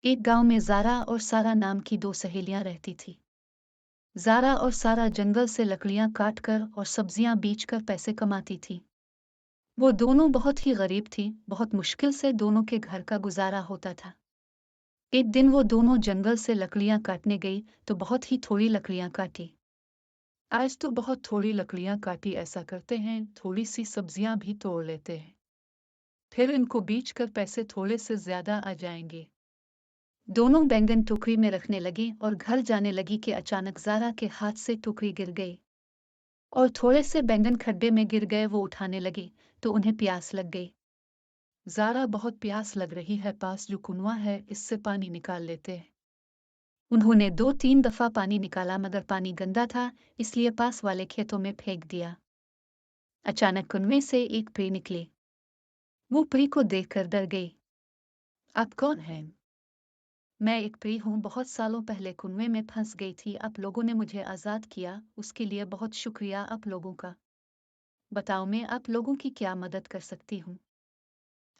एक गांव में ज़ारा और सारा नाम की दो सहेलियां रहती थी। ज़ारा और सारा जंगल से लकड़ियां काटकर और सब्जियां बेचकर पैसे कमाती थी। वो दोनों बहुत ही गरीब थी, बहुत मुश्किल से दोनों के घर का गुजारा होता था। एक दिन वो दोनों जंगल से लकड़ियां काटने गई तो बहुत ही थोड़ी लकड़ियां काटी। आज तो बहुत थोड़ी लकड़ियां काटी, ऐसा करते हैं थोड़ी सी सब्जियां भी तोड़ लेते हैं, फिर इनको बेचकर पैसे थोड़े से ज्यादा आ जाएंगे। दोनों बैंगन टोकरी में रखने लगी और घर जाने लगी कि अचानक ज़ारा के हाथ से टोकरी गिर गई और थोड़े से बैंगन खड्डे में गिर गए। वो उठाने लगी तो उन्हें प्यास लग गई। ज़ारा, बहुत प्यास लग रही है, पास जो कुआं है इससे पानी निकाल लेते हैं। उन्होंने 2-3 दफा पानी निकाला मगर पानी गंदा था, इसलिए पास वाले खेतों में फेंक दिया। अचानक कुएं से एक परी निकली। वो परी को देखकर डर गई। आप कौन हैं? मैं एक परी हूँ, बहुत सालों पहले कुएं में फंस गई थी, आप लोगों ने मुझे आज़ाद किया, उसके लिए बहुत शुक्रिया आप लोगों का। बताओ मैं आप लोगों की क्या मदद कर सकती हूँ?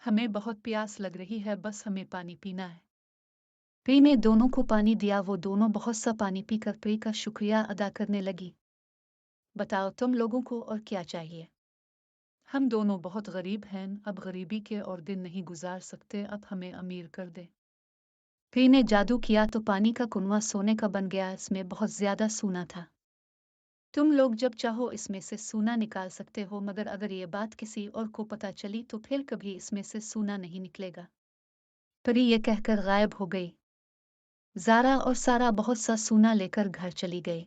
हमें बहुत प्यास लग रही है, बस हमें पानी पीना है। परी ने दोनों को पानी दिया। वो दोनों बहुत सा पानी पीकर परी का शुक्रिया अदा करने लगी। बताओ तुम लोगों को और क्या चाहिए? हम दोनों बहुत गरीब हैं, अब गरीबी के और दिन नहीं गुजार सकते, अब हमें अमीर कर दे। परी ने जादू किया तो पानी का कुआं सोने का बन गया, इसमें बहुत ज्यादा सोना था। तुम लोग जब चाहो इसमें से सोना निकाल सकते हो, मगर अगर ये बात किसी और को पता चली तो फिर कभी इसमें से सोना नहीं निकलेगा। परी ये कहकर गायब हो गई। ज़ारा और सारा बहुत सा सोना लेकर घर चली गई।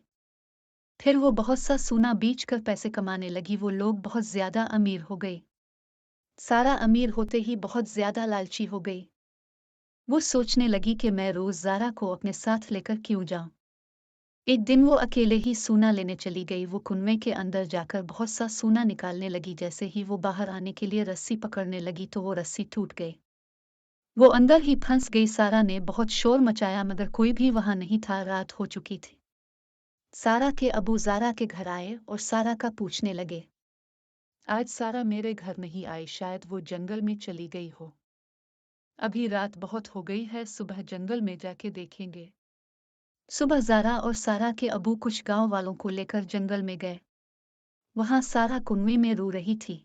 फिर वो बहुत सा सोना बेचकर पैसे कमाने लगी। वो लोग बहुत ज्यादा अमीर हो गए। सारा अमीर होते ही बहुत ज्यादा लालची हो गई। वो सोचने लगी कि मैं रोज ज़ारा को अपने साथ लेकर क्यों जाऊं। एक दिन वो अकेले ही सोना लेने चली गई। वो कुएं के अंदर जाकर बहुत सा सोना निकालने लगी। जैसे ही वो बाहर आने के लिए रस्सी पकड़ने लगी तो वो रस्सी टूट गई। वो अंदर ही फंस गई। सारा ने बहुत शोर मचाया मगर कोई भी वहां नहीं था, रात हो चुकी थी। सारा के अबू ज़ारा के घर आए और सारा का पूछने लगे। आज सारा मेरे घर नहीं आई, शायद वो जंगल में चली गई हो। अभी रात बहुत हो गई है, सुबह जंगल में जाके देखेंगे। सुबह ज़ारा और सारा के अबू कुछ गांव वालों को लेकर जंगल में गए। वहां सारा कुएं में रो रही थी।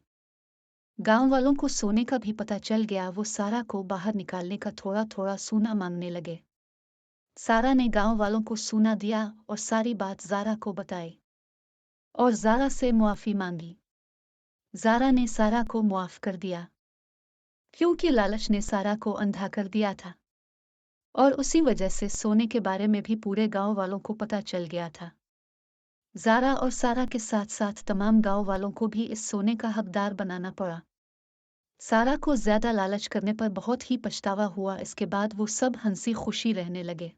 गांव वालों को सोने का भी पता चल गया। वो सारा को बाहर निकालने का थोड़ा थोड़ा सोना मांगने लगे। सारा ने गांव वालों को सोना दिया और सारी बात ज़ारा को बताई और ज़ारा से मुआफ़ी मांगी। ज़ारा ने सारा को मुआफ़ कर दिया क्योंकि लालच ने सारा को अंधा कर दिया था और उसी वजह से सोने के बारे में भी पूरे गांव वालों को पता चल गया था। ज़ारा और सारा के साथ साथ तमाम गांव वालों को भी इस सोने का हकदार बनाना पड़ा। सारा को ज्यादा लालच करने पर बहुत ही पछतावा हुआ। इसके बाद वो सब हंसी खुशी रहने लगे।